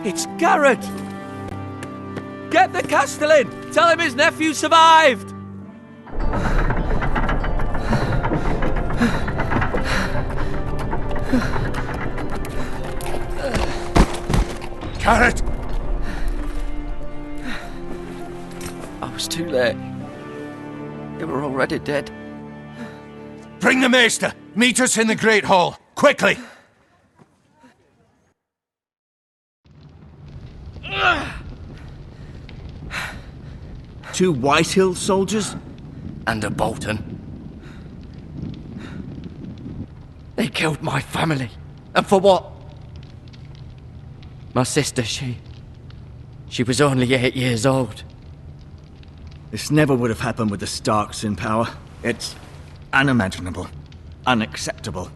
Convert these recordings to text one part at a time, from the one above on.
It's Garrett! Get the Castellan! Tell him his nephew survived! Garrett! I was too late. They were already dead. Bring the Maester! Meet us in the Great Hall! Quickly! Two Whitehill soldiers? And a Bolton. They killed my family. And for what? My sister, she was only 8 years old. This never would have happened with the Starks in power. It's unimaginable. Unacceptable.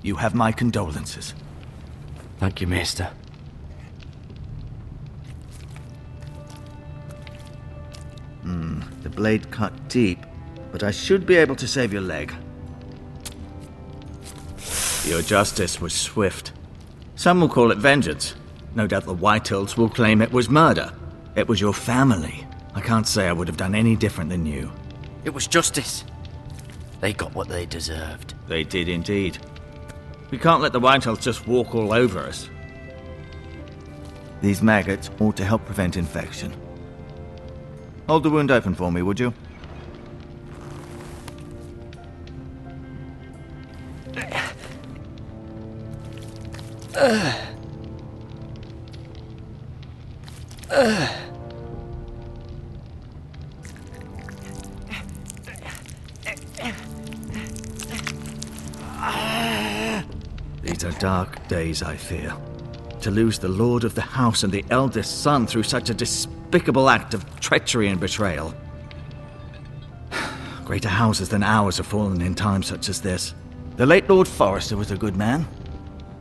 You have my condolences. Thank you, Maester. The blade cut deep, but I should be able to save your leg. Your justice was swift. Some will call it vengeance. No doubt the Whitehills will claim it was murder. It was your family. I can't say I would have done any different than you. It was justice. They got what they deserved. They did indeed. We can't let the Whitehills just walk all over us. These maggots ought to help prevent infection. Hold the wound open for me, would you? These are dark days, I fear. To lose the lord of the house and the eldest son through such a despicable act of treachery and betrayal. Greater houses than ours have fallen in times such as this. The late Lord Forrester was a good man.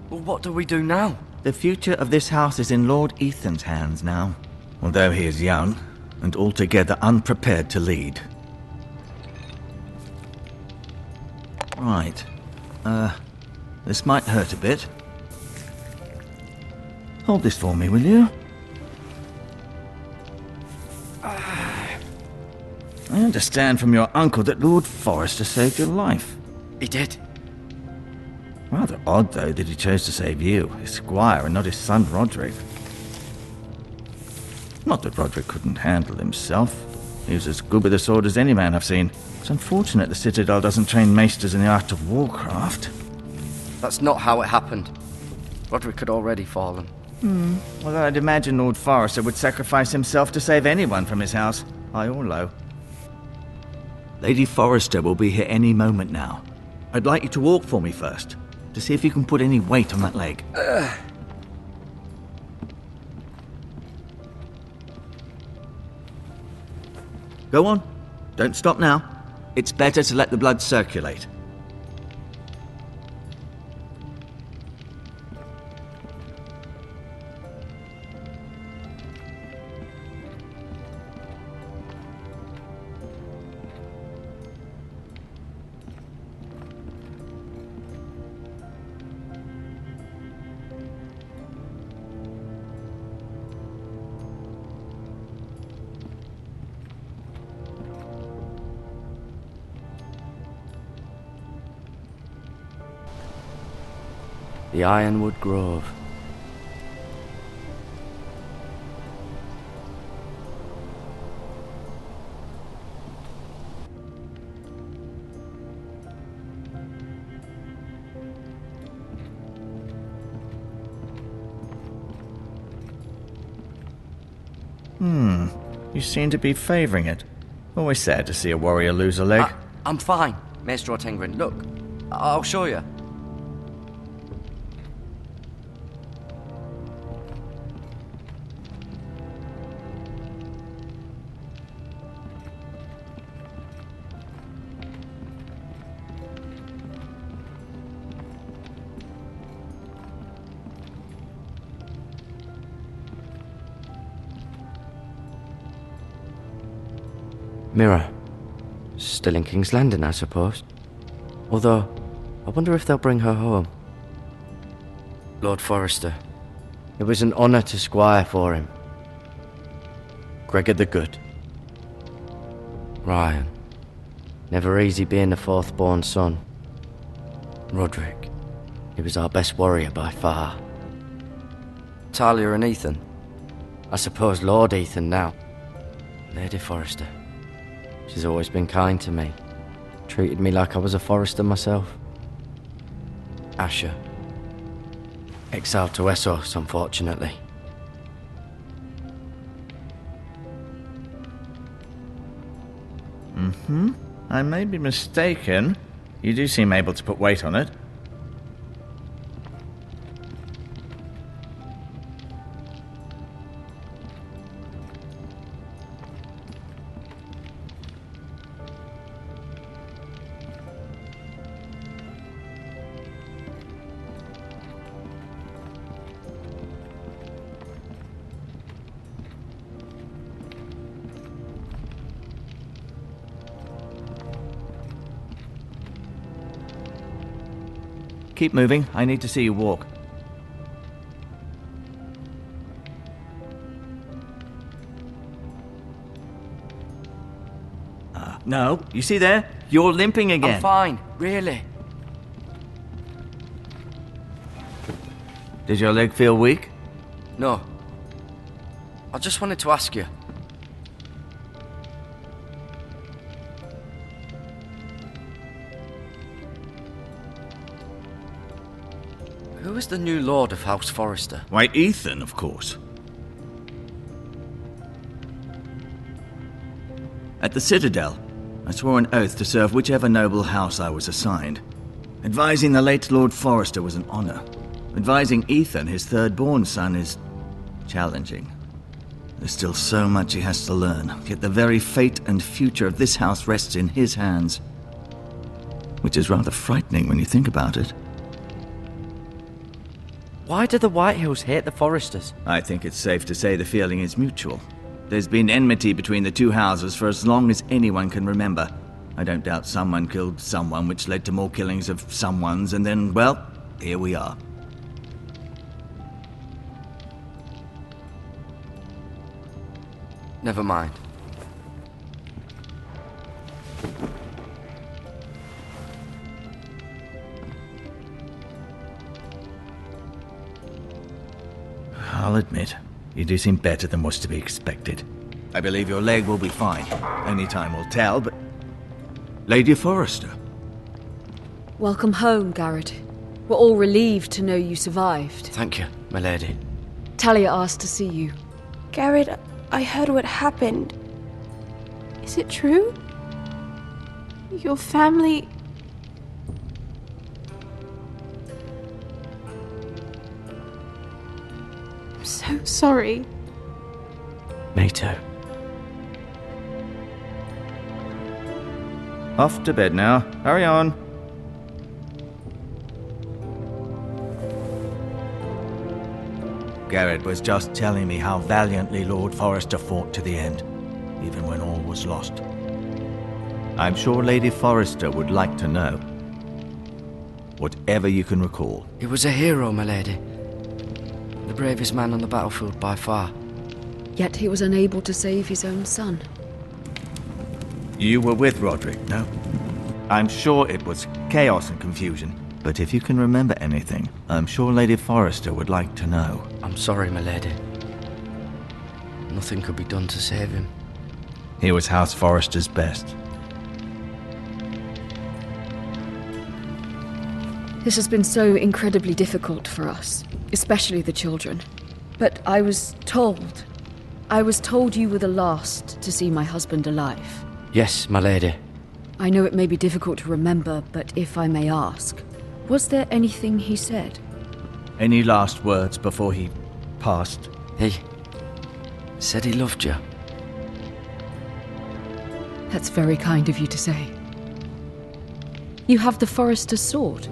Well, what do we do now? The future of this house is in Lord Ethan's hands now, although he is young and altogether unprepared to lead. Right. This might hurt a bit. Hold this for me, will you? I understand from your uncle that Lord Forrester saved your life. He did. Rather odd, though, that he chose to save you, his squire, and not his son Roderick. Not that Roderick couldn't handle himself. He was as good with a sword as any man I've seen. It's unfortunate the Citadel doesn't train maesters in the art of warcraft. That's not how it happened. Roderick had already fallen. Well, I'd imagine Lord Forrester would sacrifice himself to save anyone from his house, high or low. Lady Forrester will be here any moment now. I'd like you to walk for me first, to see if you can put any weight on that leg. Go on. Don't stop now. It's better to let the blood circulate. The Ironwood Grove. You seem to be favouring it. Always sad to see a warrior lose a leg. I'm fine, Maester Ortengren. Look, I'll show you. Mirror. Still in King's Landing, I suppose. Although, I wonder if they'll bring her home. Lord Forrester. It was an honour to squire for him. Gregor the Good. Ryan. Never easy being the fourth-born son. Roderick. He was our best warrior by far. Talia and Ethan. I suppose Lord Ethan now. Lady Forrester. She's always been kind to me. Treated me like I was a Forrester myself. Asher. Exiled to Essos, unfortunately. I may be mistaken. You do seem able to put weight on it. Keep moving. I need to see you walk. No, you see there? You're limping again. I'm fine, really. Does your leg feel weak? No. I just wanted to ask you. Who is the new Lord of House Forrester? Why, Ethan, of course. At the Citadel, I swore an oath to serve whichever noble house I was assigned. Advising the late Lord Forrester was an honor. Advising Ethan, his third-born son, is challenging. There's still so much he has to learn, yet the very fate and future of this house rests in his hands. Which is rather frightening when you think about it. Why do the Whitehills hate the Forresters? I think it's safe to say the feeling is mutual. There's been enmity between the two houses for as long as anyone can remember. I don't doubt someone killed someone, which led to more killings of someones, and then, well, here we are. Never mind. I'll admit, you do seem better than was to be expected. I believe your leg will be fine. Only time will tell, but... Lady Forrester. Welcome home, Garrett. We're all relieved to know you survived. Thank you, my lady. Talia asked to see you. Garrett, I heard what happened. Is it true? Your family... I'm so sorry. Me too. Off to bed now. Hurry on. Garrett was just telling me how valiantly Lord Forrester fought to the end, even when all was lost. I'm sure Lady Forrester would like to know. Whatever you can recall. He was a hero, my lady. The bravest man on the battlefield by far. Yet he was unable to save his own son. You were with Roderick, no? I'm sure it was chaos and confusion. But if you can remember anything, I'm sure Lady Forrester would like to know. I'm sorry, my lady. Nothing could be done to save him. He was House Forrester's best. This has been so incredibly difficult for us, especially the children. But I was told you were the last to see my husband alive. Yes, my lady. I know it may be difficult to remember, but if I may ask, was there anything he said? Any last words before he passed? He said he loved you. That's very kind of you to say. You have the Forrester's sword.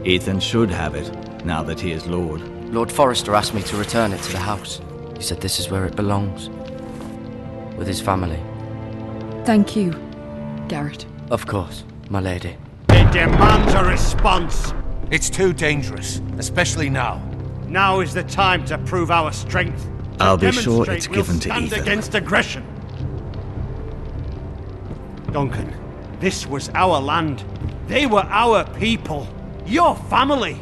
Ethan should have it, now that he is Lord. Lord Forrester asked me to return it to the house. He said this is where it belongs. With his family. Thank you, Garrett. Of course, my lady. It demands a response. It's too dangerous, especially now. Now is the time to prove our strength. To I'll be sure demonstrate it's we'll given to stand Ethan. against aggression. Duncan, this was our land. They were our people. Your family.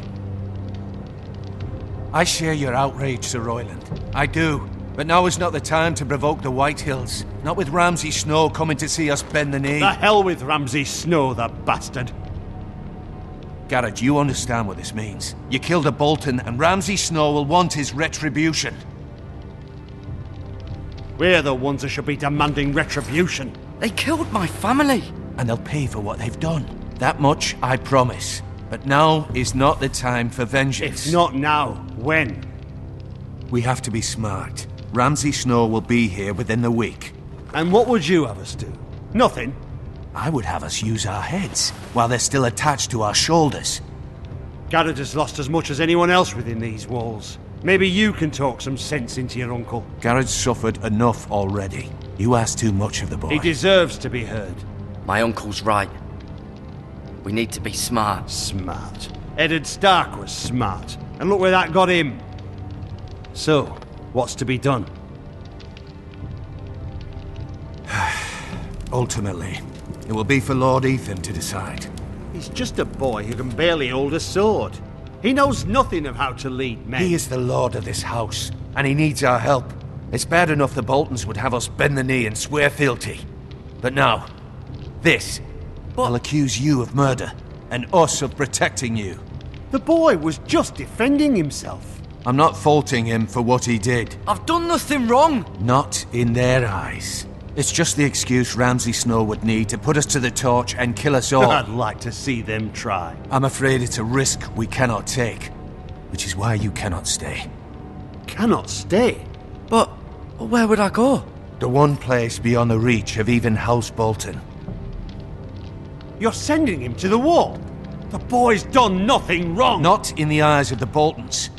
I share your outrage, Sir Royland. I do. But now is not the time to provoke the Whitehills. Not with Ramsay Snow coming to see us bend the knee. The hell with Ramsay Snow, the bastard. Garrett, you understand what this means. You killed a Bolton, and Ramsay Snow will want his retribution. We're the ones that should be demanding retribution. They killed my family. And they'll pay for what they've done. That much I promise. But now is not the time for vengeance. If not now, when? We have to be smart. Ramsay Snow will be here within the week. And what would you have us do? Nothing. I would have us use our heads, while they're still attached to our shoulders. Garrett has lost as much as anyone else within these walls. Maybe you can talk some sense into your uncle. Garrett's suffered enough already. You ask too much of the boy. He deserves to be heard. My uncle's right. We need to be smart. Smart. Eddard Stark was smart. And look where that got him. So, what's to be done? Ultimately, it will be for Lord Ethan to decide. He's just a boy who can barely hold a sword. He knows nothing of how to lead men. He is the lord of this house, and he needs our help. It's bad enough the Boltons would have us bend the knee and swear fealty. But now, this will accuse you of murder, and us of protecting you. The boy was just defending himself. I'm not faulting him for what he did. I've done nothing wrong. Not in their eyes. It's just the excuse Ramsay Snow would need to put us to the torch and kill us all. I'd like to see them try. I'm afraid it's a risk we cannot take, which is why you cannot stay. Cannot stay? But where would I go? The one place beyond the reach of even House Bolton. You're sending him to the wall? The boy's done nothing wrong! Not in the eyes of the Boltons.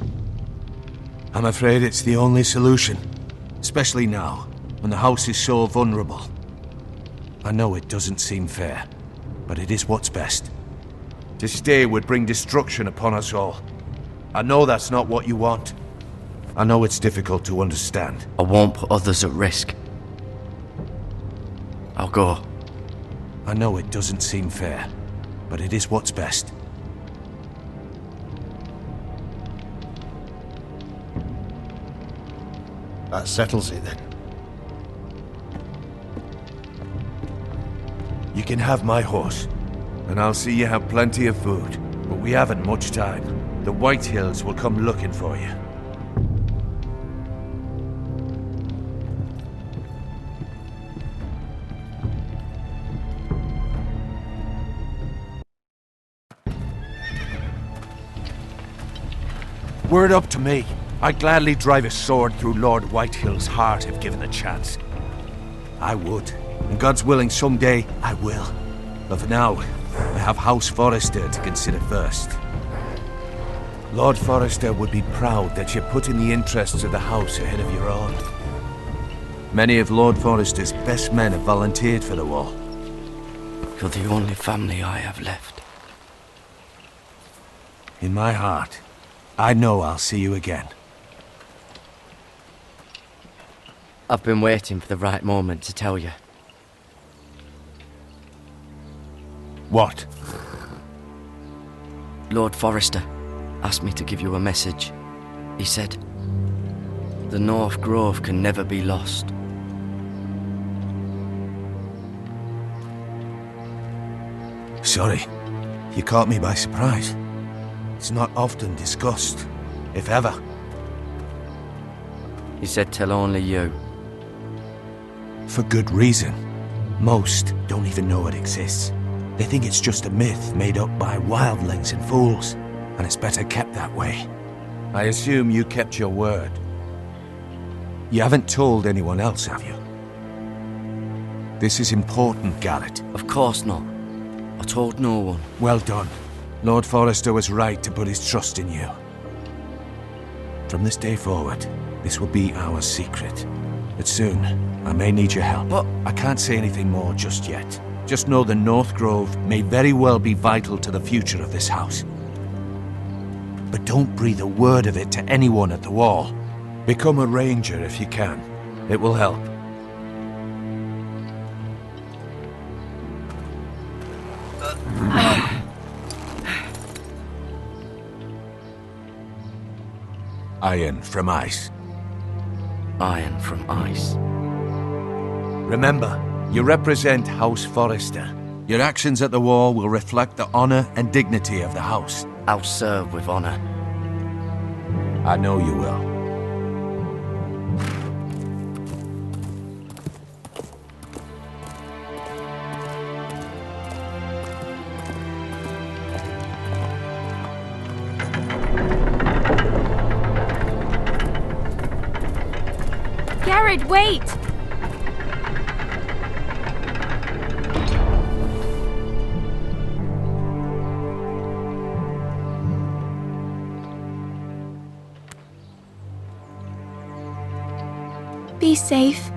I'm afraid it's the only solution, especially now, when the house is so vulnerable. I know it doesn't seem fair, but it is what's best. To stay would bring destruction upon us all. I know that's not what you want. I know it's difficult to understand. I won't put others at risk. I'll go. I know it doesn't seem fair, but it is what's best. That settles it then. You can have my horse, and I'll see you have plenty of food, but we haven't much time. The Whitehills will come looking for you. Were it up to me, I'd gladly drive a sword through Lord Whitehill's heart if given the chance. I would. And God's willing, someday I will. But for now, I have House Forrester to consider first. Lord Forrester would be proud that you're putting the interests of the house ahead of your own. Many of Lord Forrester's best men have volunteered for the war. You're the only family I have left. In my heart, I know I'll see you again. I've been waiting for the right moment to tell you. What? Lord Forrester asked me to give you a message. He said, the North Grove can never be lost. Sorry, you caught me by surprise. It's not often discussed, if ever. He said tell only you. For good reason. Most don't even know it exists. They think it's just a myth made up by wildlings and fools, and it's better kept that way. I assume you kept your word. You haven't told anyone else, have you? This is important, Garrett. Of course not. I told no one. Well done. Lord Forrester was right to put his trust in you. From this day forward, this will be our secret. But soon, I may need your help. But I can't say anything more just yet. Just know the North Grove may very well be vital to the future of this house. but don't breathe a word of it to anyone at the wall. Become a ranger if you can. It will help. Iron from ice. Iron from ice. Remember, you represent House Forrester. Your actions at the wall will reflect the honor and dignity of the house. I'll serve with honor. I know you will. Garrett, wait! Be safe.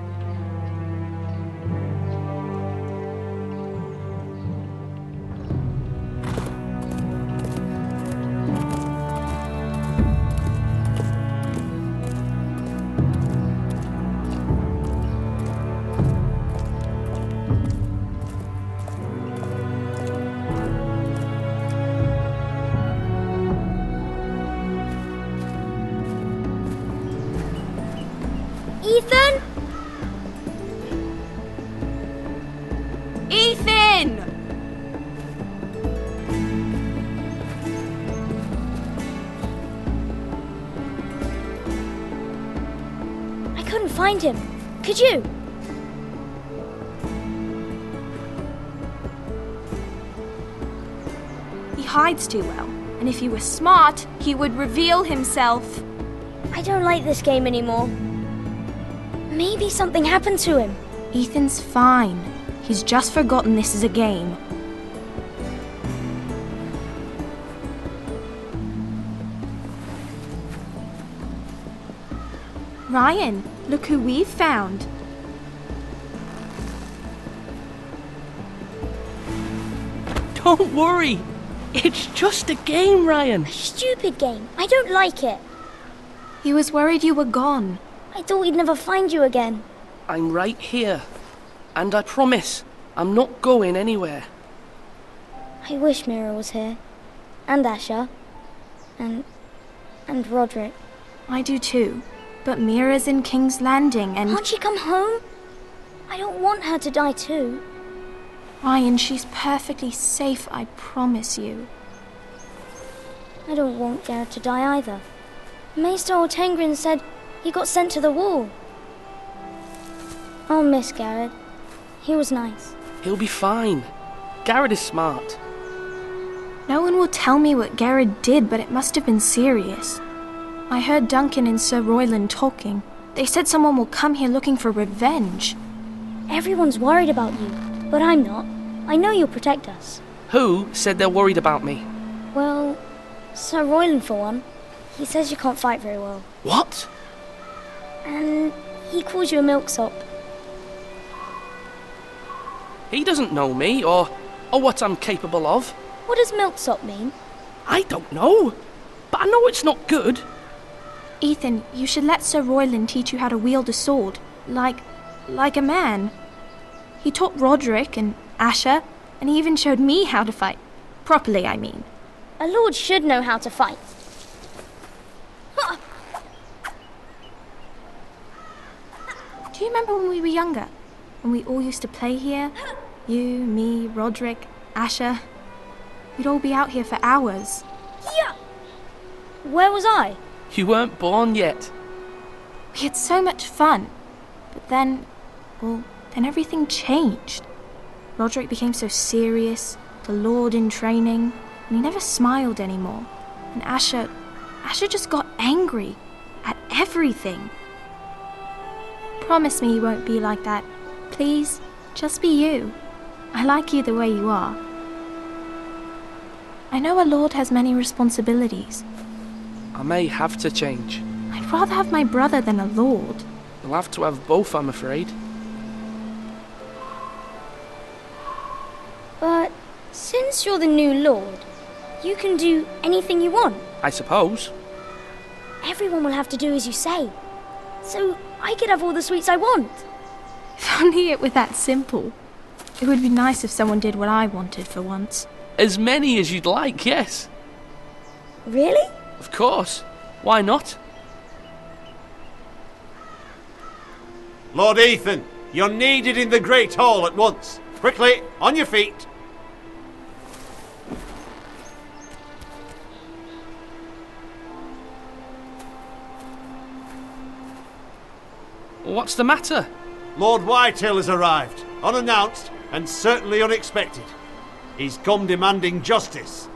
Ethan? Ethan! I couldn't find him. Could you? He hides too well, and if he were smart, he would reveal himself. I don't like this game anymore. Maybe something happened to him. Ethan's fine. He's just forgotten this is a game. Ryan, look who we've found. Don't worry. It's just a game, Ryan. Stupid game. I don't like it. He was worried you were gone. I thought we'd never find you again. I'm right here. And I promise, I'm not going anywhere. I wish Mira was here. And Asher. And Roderick. I do too. But Mira's in King's Landing and... Can't she come home? I don't want her to die too. Ryan, she's perfectly safe, I promise you. I don't want Garrett to die either. Maester Ortengrin said he got sent to the wall. I'll miss Garrett. He was nice. He'll be fine. Garrett is smart. No one will tell me what Garrett did, but it must have been serious. I heard Duncan and Sir Royland talking. They said someone will come here looking for revenge. Everyone's worried about you, but I'm not. I know you'll protect us. Who said they're worried about me? Well, Sir Royland for one. He says you can't fight very well. What? And he calls you a milksop. He doesn't know me or what I'm capable of. What does milksop mean? I don't know. But I know it's not good. Ethan, you should let Sir Royland teach you how to wield a sword. Like a man. He taught Roderick and Asher, and he even showed me how to fight. Properly, I mean. A lord should know how to fight. Do you remember when we were younger? When we all used to play here? You, me, Roderick, Asher. We'd all be out here for hours. Yeah. Where was I? You weren't born yet. We had so much fun. But then everything changed. Roderick became so serious, the Lord in training, and he never smiled anymore. And Asher just got angry at everything. Promise me you won't be like that. Please, just be you. I like you the way you are. I know a lord has many responsibilities. I may have to change. I'd rather have my brother than a lord. You'll have to have both, I'm afraid. But since you're the new lord, you can do anything you want. I suppose. Everyone will have to do as you say. So I could have all the sweets I want. If only it were that simple. It would be nice if someone did what I wanted for once. As many as you'd like, yes. Really? Of course. Why not? Lord Ethan, you're needed in the Great Hall at once. Quickly, on your feet. What's the matter? Lord Whitehill has arrived, unannounced and certainly unexpected. He's come demanding justice.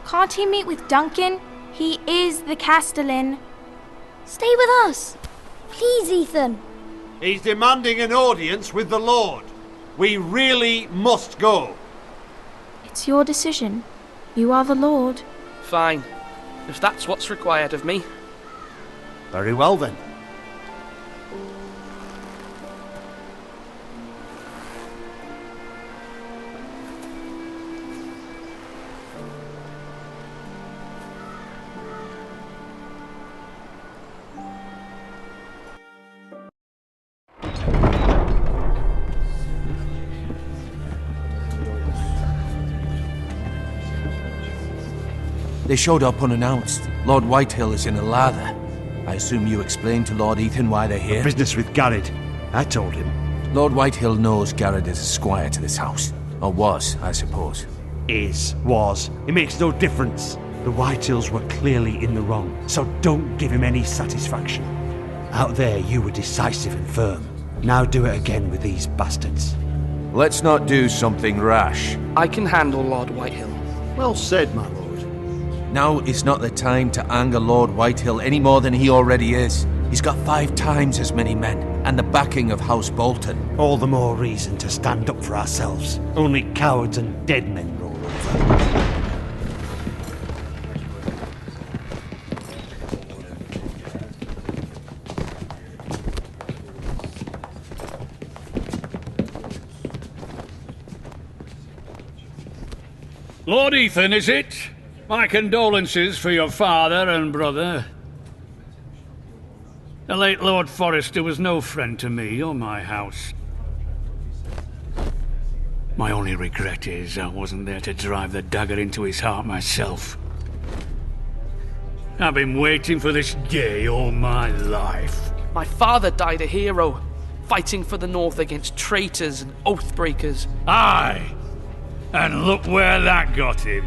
Can't he meet with Duncan? He is the Castellan. Stay with us. Please, Ethan. He's demanding an audience with the Lord. We really must go. It's your decision. You are the Lord. Fine. If that's what's required of me. Very well then. They showed up unannounced. Lord Whitehill is in a lather. I assume you explained to Lord Ethan why they're here? Business with Garrett. I told him. Lord Whitehill knows Garrett is a squire to this house. Or was, I suppose. Was. It makes no difference. The Whitehills were clearly in the wrong, so don't give him any satisfaction. Out there, you were decisive and firm. Now do it again with these bastards. Let's not do something rash. I can handle Lord Whitehill. Well said, my lord. Now is not the time to anger Lord Whitehill any more than he already is. He's got 5 times as many men, and the backing of House Bolton. All the more reason to stand up for ourselves. Only cowards and dead men roll over. Lord Ethan, is it? My condolences for your father and brother. The late Lord Forrester was no friend to me or my house. My only regret is I wasn't there to drive the dagger into his heart myself. I've been waiting for this day all my life. My father died a hero, fighting for the North against traitors and oath-breakers. Aye! And look where that got him.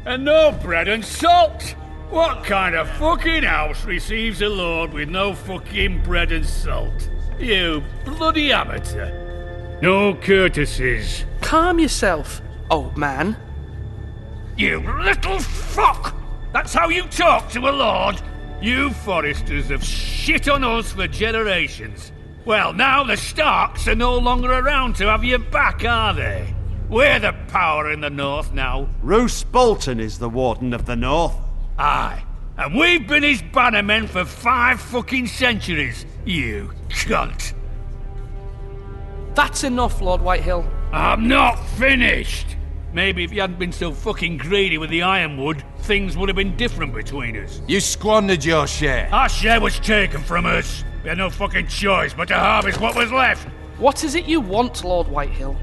And no bread and salt! What kind of fucking house receives a lord with no fucking bread and salt? You bloody amateur. No courtesies. Calm yourself, old man. You little fuck! That's how you talk to a lord? You Forresters have shit on us for generations. Well, now the Starks are no longer around to have you back, are they? We're the power in the North now. Roose Bolton is the Warden of the North. Aye. And we've been his bannermen for 5 fucking centuries, you cunt. That's enough, Lord Whitehill. I'm not finished. Maybe if you hadn't been so fucking greedy with the ironwood, things would have been different between us. You squandered your share. Our share was taken from us. We had no fucking choice but to harvest what was left. What is it you want, Lord Whitehill?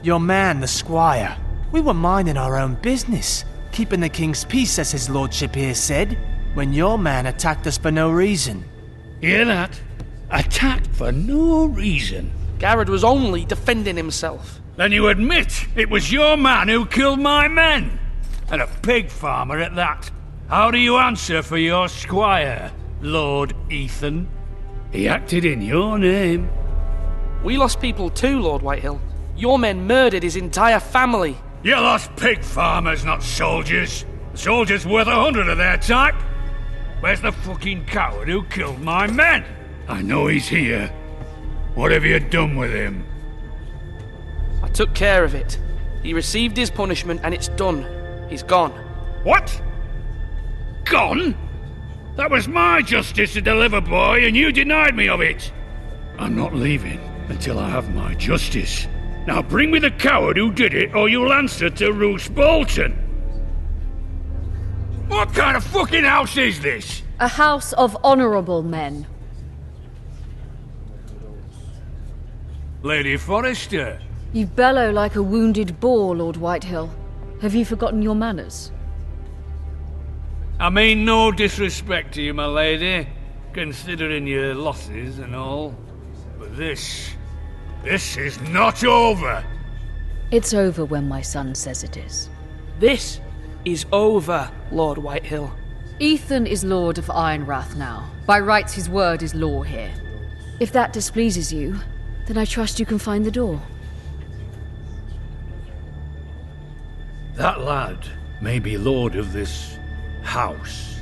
Your man, the squire. We were minding our own business, keeping the king's peace, as his lordship here said, when your man attacked us for no reason. Hear that? Attacked for no reason. Garrett was only defending himself. Then you admit it was your man who killed my men? And a pig farmer at that. How do you answer for your squire, Lord Ethan? He acted in your name. We lost people too, Lord Whitehill. Your men murdered his entire family. You lost pig farmers, not soldiers. The soldiers worth 100 of their type. Where's the fucking coward who killed my men? I know he's here. What have you done with him? I took care of it. He received his punishment and it's done. He's gone. What? Gone? That was my justice to deliver, boy, and you denied me of it. I'm not leaving until I have my justice. Now bring me the coward who did it, or you'll answer to Roose Bolton. What kind of fucking house is this? A house of honorable men. Lady Forrester. You bellow like a wounded boar, Lord Whitehill. Have you forgotten your manners? I mean no disrespect to you, my lady, considering your losses and all. But this is not over. It's over when my son says it is. This is over, Lord Whitehill. Ethan is Lord of Ironrath now. By rights, his word is law here. If that displeases you, then I trust you can find the door. That lad may be lord of this house,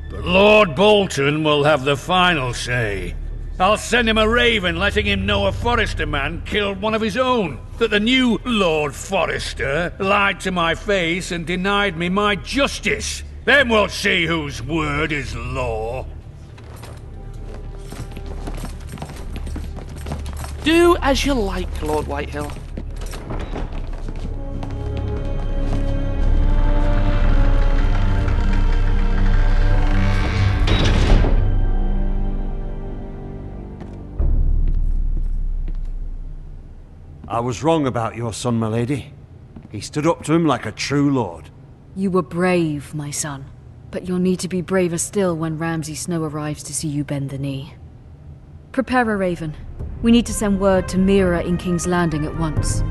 but Lord Bolton will have the final say. I'll send him a raven letting him know a Forrester man killed one of his own, that the new Lord Forrester lied to my face and denied me my justice. Then we'll see whose word is law. Do as you like, Lord Whitehill. I was wrong about your son, my lady. He stood up to him like a true lord. You were brave, my son. But you'll need to be braver still when Ramsay Snow arrives to see you bend the knee. Prepare a raven. We need to send word to Mira in King's Landing at once.